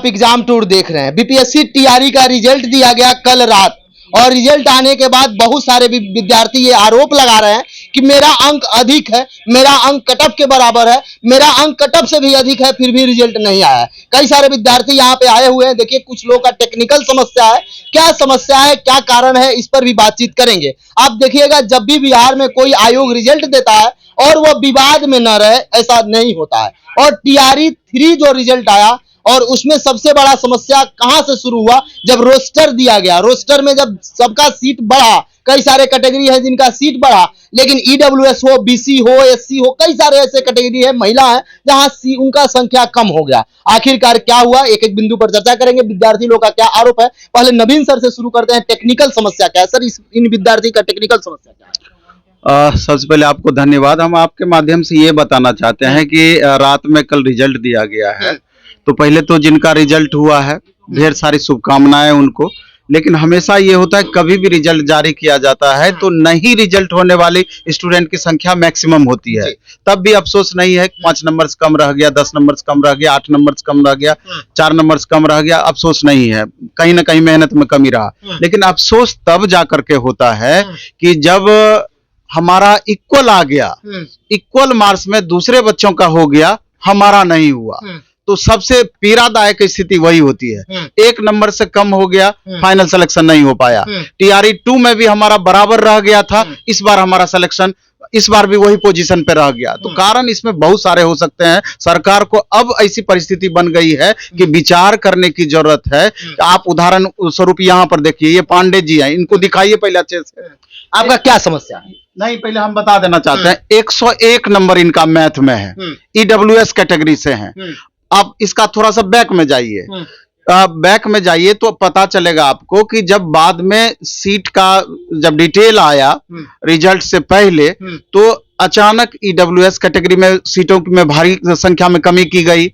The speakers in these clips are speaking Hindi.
आप एग्जाम टूर देख रहे हैं। बीपीएससी टीआरई का रिजल्ट दिया गया कल रात, और रिजल्ट आने के बाद बहुत सारे विद्यार्थी ये आरोप लगा रहे हैं कि मेरा अंक अधिक है, मेरा अंक कट ऑफ के बराबर है, मेरा अंक कट ऑफ से भी अधिक है, फिर भी रिजल्ट नहीं आया है। कई सारे विद्यार्थी यहाँ पे आए हुए हैं। देखिए, कुछ लोगों का टेक्निकल समस्या है। क्या समस्या है, क्या कारण है, इस पर भी बातचीत करेंगे। आप देखिएगा, जब भी बिहार में कोई आयोग रिजल्ट देता है और वह विवाद में न रहे, ऐसा नहीं होता है। और टीआरई 3 जो रिजल्ट आया, और उसमें सबसे बड़ा समस्या कहां से शुरू हुआ, जब रोस्टर दिया गया। रोस्टर में जब सबका सीट बढ़ा, कई सारे कैटेगरी है जिनका सीट बढ़ा, लेकिन ईडब्ल्यूएस हो, बीसी हो, एससी हो, कई सारे ऐसे कैटेगरी है, महिला है, जहां उनका संख्या कम हो गया। आखिरकार क्या हुआ, एक एक बिंदु पर चर्चा करेंगे। विद्यार्थी लोग का क्या आरोप है, पहले नवीन सर से शुरू करते हैं। टेक्निकल समस्या क्या है सर, इन विद्यार्थी का टेक्निकल समस्या क्या है? सबसे पहले आपको धन्यवाद। हम आपके माध्यम से ये बताना चाहते हैं कि रात में कल रिजल्ट दिया गया है, तो पहले तो जिनका रिजल्ट हुआ है ढेर सारी शुभकामनाएं उनको। लेकिन हमेशा ये होता है, कभी भी रिजल्ट जारी किया जाता है तो नहीं रिजल्ट होने वाले स्टूडेंट की संख्या मैक्सिमम होती है। तब भी अफसोस नहीं है, 5 नंबर कम रह गया, 10 नंबर कम रह गया, 8 नंबर कम रह गया, 4 नंबर कम रह गया, अफसोस नहीं है। कहीं ना कहीं मेहनत में कमी रहा। लेकिन अफसोस तब जा करके होता है कि जब हमारा इक्वल आ गया, इक्वल मार्क्स में दूसरे बच्चों का हो गया, हमारा नहीं हुआ, तो सबसे पीड़ादायक स्थिति वही होती है। 1 नंबर से कम हो गया, फाइनल सिलेक्शन नहीं हो पाया। टीआरई 2 में भी हमारा बराबर रह गया था, इस बार हमारा सिलेक्शन, इस बार भी वही पोजीशन पे रह गया। तो कारण इसमें बहुत सारे हो सकते हैं। सरकार को अब ऐसी परिस्थिति बन गई है कि विचार करने की जरूरत है। आप उदाहरण स्वरूप यहाँ पर देखिए, ये पांडे जी हैं, इनको दिखाइए पहले अच्छे से। आपका क्या समस्या है? नहीं, पहले हम बता देना चाहते हैं, 101 नंबर इनका मैथ में है, ईडब्ल्यूएस कैटेगरी से हैं। आप इसका थोड़ा सा बैक में जाइए, बैक में जाइए तो पता चलेगा आपको कि जब बाद में सीट का जब डिटेल आया रिजल्ट से पहले, तो अचानक ईडब्ल्यूएस कैटेगरी में सीटों में भारी संख्या में कमी की गई,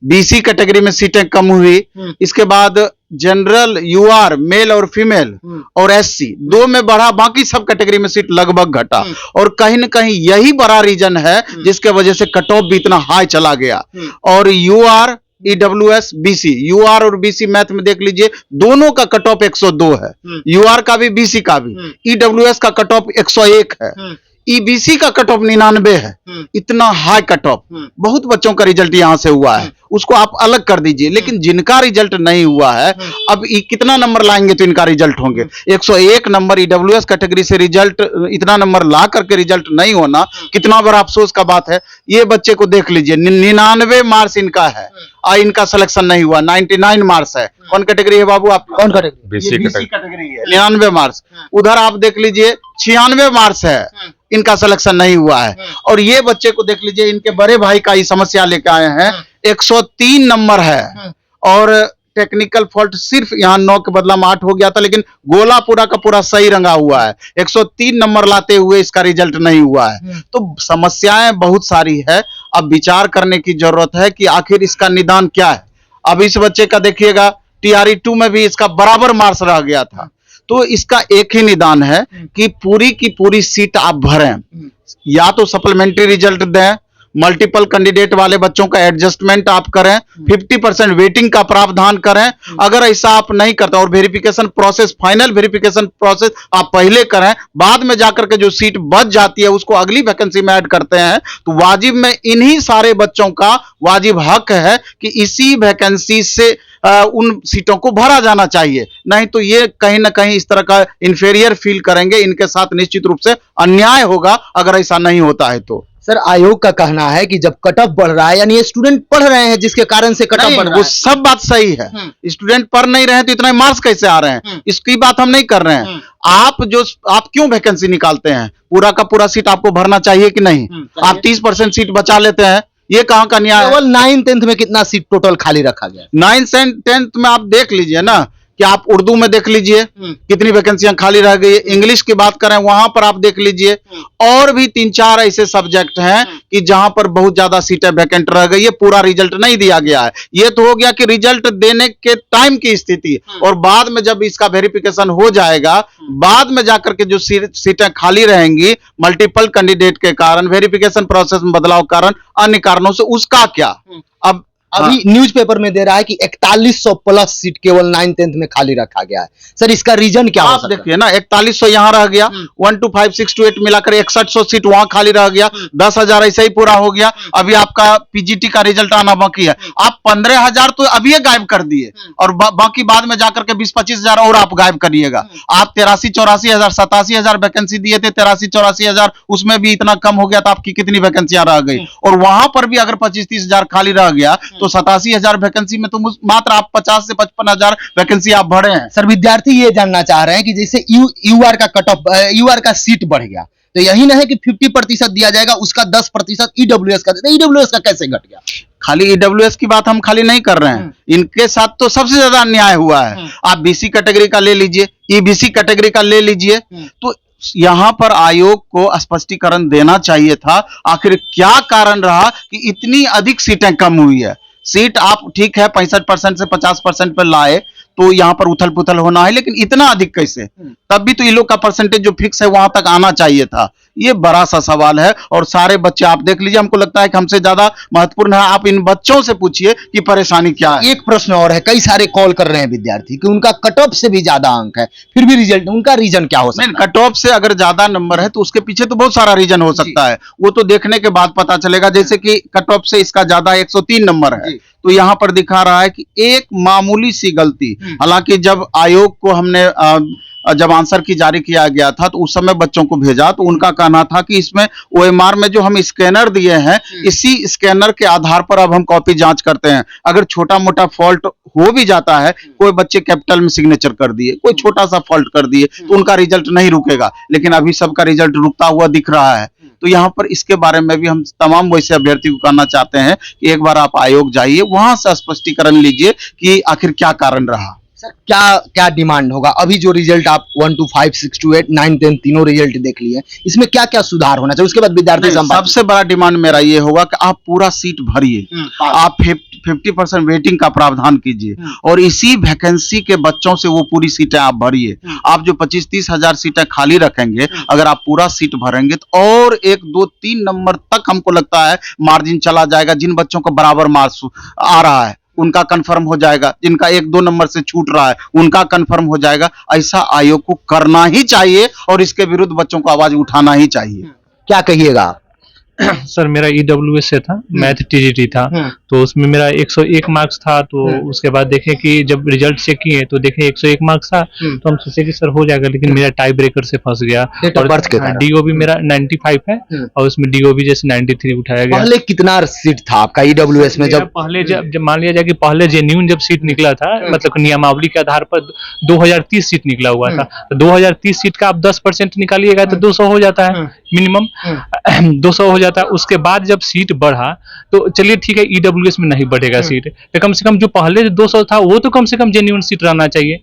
बीसी कैटेगरी में सीटें कम हुई, इसके बाद जनरल, यूआर, मेल और फीमेल और एससी 2 में बढ़ा, बाकी सब कैटेगरी में सीट लगभग घटा। और कहीं ना कहीं यही बड़ा रीजन है जिसके वजह से कट ऑफ भी इतना हाई चला गया। और यूआर, ईडब्ल्यूएस, बीसी, यूआर और बीसी मैथ में देख लीजिए, दोनों का कट ऑफ 102 है, यूआर का भी, बीसी का भी। ईडब्ल्यूएस का कट ऑफ 101 है, ईबीसी का कट ऑफ 99 है। इतना हाई कट ऑफ, बहुत बच्चों का रिजल्ट यहां से हुआ है, उसको आप अलग कर दीजिए। लेकिन जिनका रिजल्ट नहीं हुआ है, अब कितना नंबर लाएंगे तो इनका रिजल्ट होंगे। 101 नंबर ईडब्ल्यूएस कैटेगरी से रिजल्ट, इतना नंबर ला करके रिजल्ट नहीं होना कितना बड़ा अफसोस का बात है। ये बच्चे को देख लीजिए, 99 मार्क्स इनका है, इनका सिलेक्शन नहीं हुआ। 99 मार्क्स है। कौन कैटेगरी है बाबू आप? कौन कैटेगरी? बीसी कैटेगरी है, 99 मार्क्स। उधर आप देख लीजिए 96 मार्क्स है, इनका सिलेक्शन नहीं हुआ है। और ये बच्चे को देख लीजिए, इनके बड़े भाई का ही समस्या लेकर आए हैं, 103 नंबर है, और टेक्निकल फॉल्ट सिर्फ यहाँ 9 के बदला में 8 हो गया था, लेकिन गोला पूरा का पूरा सही रंगा हुआ है। 103 नंबर लाते हुए इसका रिजल्ट नहीं हुआ है। तो समस्याएं बहुत सारी है। अब विचार करने की जरूरत है कि आखिर इसका निदान क्या है। अब इस बच्चे का देखिएगा, टीआरई 2 में भी इसका बराबर मार्क्स रह गया था। तो इसका एक ही निदान है कि पूरी की पूरी सीट आप भरें, या तो सप्लीमेंट्री रिजल्ट दें, मल्टीपल कैंडिडेट वाले बच्चों का एडजस्टमेंट आप करें, 50% वेटिंग का प्रावधान करें। अगर ऐसा आप नहीं करते, और verification process, final verification process आप पहले करें, बाद में जाकर के जो सीट बच जाती है उसको अगली वैकेंसी में ऐड करते हैं, तो वाजिब में इन्हीं सारे बच्चों का वाजिब हक है कि इसी वैकेंसी से उन सीटों को भरा जाना चाहिए। नहीं तो ये कहीं ना कहीं इस तरह का इंफीरियर फील करेंगे, इनके साथ निश्चित रूप से अन्याय होगा अगर ऐसा नहीं होता है तो। सर, आयोग का कहना है कि जब कट ऑफ बढ़ रहा है, यानी स्टूडेंट पढ़ रहे हैं जिसके कारण से कट ऑफ बढ़ रहा है। वो सब बात सही है, स्टूडेंट पढ़ नहीं रहे हैं तो इतने मार्क्स कैसे आ रहे हैं, इसकी बात हम नहीं कर रहे हैं। आप क्यों वैकेंसी निकालते हैं? पूरा का पूरा सीट आपको भरना चाहिए कि नहीं? आप 30% सीट बचा लेते हैं, ये कहां का न्याय है? केवल 9th 10th में कितना सीट टोटल खाली रखा गया? 9th and 10th में आप देख लीजिए ना, कि आप उर्दू में देख लीजिए कितनी वैकेंसियां खाली रह गई है। इंग्लिश की बात करें, वहां पर आप देख लीजिए, और भी 3-4 ऐसे सब्जेक्ट हैं कि जहां पर बहुत ज्यादा सीटें वैकेंट रह गई है, पूरा रिजल्ट नहीं दिया गया है। ये तो हो गया कि रिजल्ट देने के टाइम की स्थिति, और बाद में जब इसका वेरिफिकेशन हो जाएगा, बाद में जाकर के जो सीटें खाली रहेंगी मल्टीपल कैंडिडेट के कारण, वेरिफिकेशन प्रोसेस में बदलाव कारण, अन्य कारणों से, उसका क्या? अब अभी न्यूज़पेपर में दे रहा है कि 4100 प्लस सीट केवल 9th 10th में खाली रखा गया है। सर इसका रीजन क्या हो आप सकता है? देखिए ना, 4100 यहाँ रह गया, 1 to 5 6 to 8 मिलाकर 6100 सीट वहां खाली रह गया, 10,000 ऐसे ही पूरा हो गया। अभी आपका पीजीटी का रिजल्ट आना बाकी है, आप 15,000 तो अभी गायब कर दिए और बाकी बाद में जाकर के 20-25,000 और आप गायब करिएगा। आप 83-84,000 87,000 वैकेंसी दिए थे, 83-84,000 उसमें भी इतना कम हो गया तो आपकी कितनी वैकेंसियां रह गई? और वहां पर भी अगर 25-30,000 खाली रह गया तो 87,000 वैकेंसी में तो मात्र आप 50 से 55,000 वैकेंसी आप भरे हैं। सर विद्यार्थी ये जानना चाह रहे हैं कि जैसे यूआर का कट ऑफ यूआर का सीट बढ़ गया तो यही ना है कि 50% दिया जाएगा, उसका 10% ईडब्ल्यूएस का देते, ईडब्ल्यूएस का कैसे घट गया? खाली ईडब्ल्यूएस की बात हम खाली नहीं कर रहे हैं, इनके साथ तो सबसे ज्यादा अन्याय हुआ है। आप बीसी कैटेगरी का ले लीजिए, ईबीसी कैटेगरी का ले लीजिए, तो यहाँ पर आयोग को स्पष्टीकरण देना चाहिए था आखिर क्या कारण रहा कि इतनी अधिक सीटें कम हुई है। सीट आप ठीक है 65% से 50% पर लाए तो यहाँ पर उथल पुथल होना है, लेकिन इतना अधिक कैसे? तब भी तो ये लोग का परसेंटेज जो फिक्स है वहां तक आना चाहिए था। ये बड़ा सा सवाल है और सारे बच्चे आप देख लीजिए, हमको लगता है कि हमसे ज्यादा महत्वपूर्ण है आप इन बच्चों से पूछिए कि परेशानी क्या है। एक प्रश्न और है, कई सारे कॉल कर रहे हैं विद्यार्थी कि उनका कट ऑफ से भी ज्यादा अंक है फिर भी रिजल्ट, उनका रीजन क्या हो सकता है? कट ऑफ से अगर ज्यादा नंबर है तो उसके पीछे तो बहुत सारा रीजन हो सकता है, वो तो देखने के बाद पता चलेगा। जैसे कि कट ऑफ से इसका ज्यादा 103 नंबर है तो यहाँ पर दिखा रहा है कि एक मामूली सी गलती, हालांकि जब आयोग को हमने जब आंसर की जारी किया गया था तो उस समय बच्चों को भेजा तो उनका कहना था कि इसमें ओएमआर में जो हम स्कैनर दिए हैं इसी स्कैनर के आधार पर अब हम कॉपी जांच करते हैं। अगर छोटा मोटा फॉल्ट हो भी जाता है, कोई बच्चे कैपिटल में सिग्नेचर कर दिए, कोई छोटा सा फॉल्ट कर दिए तो उनका रिजल्ट नहीं रुकेगा, लेकिन अभी सबका रिजल्ट रुकता हुआ दिख रहा है। तो यहाँ पर इसके बारे में भी हम तमाम वैसे अभ्यर्थी को कहना चाहते हैं कि एक बार आप आयोग जाइए, वहां से स्पष्टीकरण लीजिए कि आखिर क्या कारण रहा। सर क्या क्या डिमांड होगा? अभी जो रिजल्ट आप 1 to 5 6 to 8 9 10 तीनों रिजल्ट देख लिए, इसमें क्या क्या सुधार होना चाहिए? उसके बाद विद्यार्थी सबसे बड़ा डिमांड मेरा ये होगा कि आप पूरा सीट भरिए, आप 50% वेटिंग का प्रावधान कीजिए और इसी वैकेंसी के बच्चों से वो पूरी सीटें आप भरिए। आप जो 25-30 हजार सीटें खाली रखेंगे, अगर आप पूरा सीट भरेंगे तो और 1 2 3 नंबर तक हमको लगता है मार्जिन चला जाएगा। जिन बच्चों को बराबर मार्क्स आ रहा है उनका कंफर्म हो जाएगा, जिनका 1-2 नंबर से छूट रहा है उनका कंफर्म हो जाएगा। ऐसा आयोग को करना ही चाहिए और इसके विरुद्ध बच्चों को आवाज उठाना ही चाहिए। क्या कहिएगा आप? सर मेरा ईडब्ल्यूएस से था, मैथ टीजीटी था, तो उसमें मेरा 101 मार्क्स था। तो उसके बाद देखे कि जब रिजल्ट चेक किए तो देखे 101 मार्क्स था, तो हम सोचे कि सर हो जाएगा, लेकिन मेरा टाई ब्रेकर से फंस गया और डीओबी मेरा 95 है और उसमें डीओबी जैसे 93 उठाया गया। पहले कितना सीट था आपका ईडब्ल्यूएस में? जब पहले जब मान लिया जाए कि पहले जेन्युइन जब सीट निकला था, मतलब नियमावली के आधार पर 2030 सीट निकला हुआ था, तो 2030 सीट का आप 10% निकालिएगा तो 200 हो जाता है, मिनिमम 200 हो जाता है। उसके बाद जब सीट बढ़ा तो चलिए ठीक है, ईडब्ल्यूएस में नहीं बढ़ेगा सीट, तो कम से कम जो पहले 200 था वो तो कम से कम जेन्युइन सीट रहना चाहिए।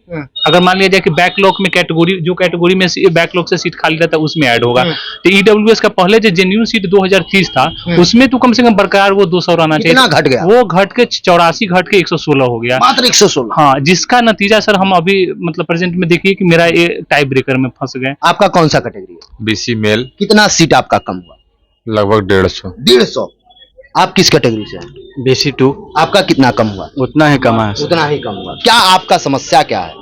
अगर मान लिया जाए कि बैकलॉग में कैटेगरी, जो कैटेगरी में बैकलॉग से सीट खाली रहता है उसमें ऐड होगा, तो ईडब्ल्यूएस का पहले जो जेन्युइन सीट 2030 था उसमें तो कम से कम बरकरार वो 200 रहना चाहिए। घट गया, वो घट के 84 घट के 116 हो गया, मात्र 116। हाँ, जिसका नतीजा सर हम अभी मतलब प्रेजेंट में देखिए कि मेरा ये टाई ब्रेकर में फंस गए। आपका कौन सा कैटेगरी है? BC mail. कितना सीट आपका कम हुआ? लगभग 150। 150। आप किस कैटेगरी से हैं? बीसी 2। आपका कितना कम हुआ? उतना ही कम है। उतना ही कम हुआ। क्या आपका समस्या क्या है?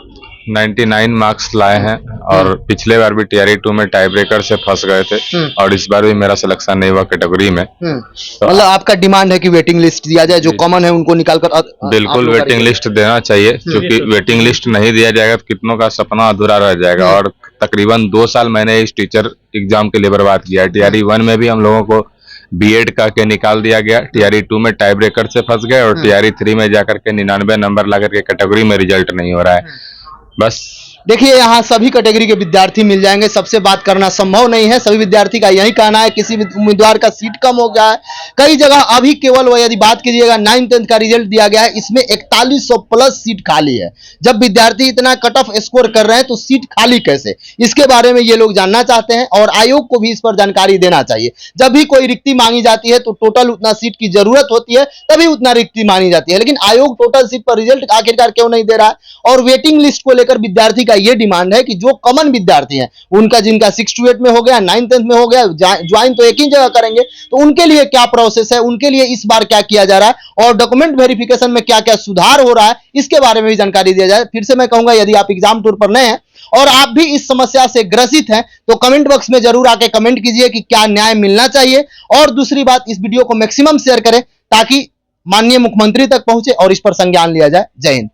99 मार्क्स लाए हैं और पिछले बार भी टीआरई 2 में टाई ब्रेकर से फंस गए थे और इस बार भी मेरा सिलेक्शन नहीं हुआ कैटेगरी में। तो मतलब आपका डिमांड है कि वेटिंग लिस्ट दिया जाए, जो कॉमन है उनको निकाल कर बिल्कुल वेटिंग लिस्ट देना चाहिए, क्योंकि वेटिंग लिस्ट नहीं दिया जाएगा तो कितनों का सपना अधूरा रह जाएगा। और तकरीबन 2 साल मैंने इस टीचर एग्जाम के लिए बर्बाद किया। टीआरई 1 में भी हम लोगों को बीएड का के निकाल दिया गया, टीआरई 2 में टाई ब्रेकर से फंस गए और टीआरई 3 में जाकर के 99 नंबर ला करके कैटेगरी में रिजल्ट नहीं हो रहा है। बस देखिए यहाँ सभी कैटेगरी के विद्यार्थी मिल जाएंगे, सबसे बात करना संभव नहीं है। सभी विद्यार्थी का यही कहना है किसी भी उम्मीदवार का सीट कम हो गया है। कई जगह अभी केवल यदि बात कीजिएगा 9th 10th का रिजल्ट दिया गया है, इसमें 4100 प्लस सीट खाली है। जब विद्यार्थी इतना कट ऑफ स्कोर कर रहे हैं तो सीट खाली कैसे, इसके बारे में ये लोग जानना चाहते हैं और आयोग को भी इस पर जानकारी देना चाहिए। जब भी कोई रिक्ति मांगी जाती है तो टोटल उतना सीट की जरूरत होती है, तभी उतना रिक्ति मांगी जाती है, लेकिन आयोग टोटल सीट पर रिजल्ट आखिरकार क्यों नहीं दे रहा है? और वेटिंग लिस्ट को लेकर विद्यार्थी का ये डिमांड है कि जो कॉमन विद्यार्थी हैं, उनका जिनका 6 to 8 में हो गया, 9th 10th में हो गया, ज्वाइन तो एक ही जगह करेंगे, तो उनके लिए क्या प्रोसेस है, उनके लिए इस बार क्या किया जा रहा है और डॉक्यूमेंट वेरिफिकेशन में क्या क्या सुधार हो रहा है, इसके बारे में भी जानकारी दिया जाए। फिर से मैं कहूंगा, यदि आप एग्जाम टूर पर नए हैं और आप भी इस समस्या से ग्रसित हैं तो कमेंट बॉक्स में जरूर आके कमेंट कीजिए कि क्या न्याय मिलना चाहिए। और दूसरी बात, इस वीडियो को मैक्सिमम शेयर करें ताकि माननीय मुख्यमंत्री तक पहुंचे और इस पर संज्ञान लिया जाए। जय हिंद।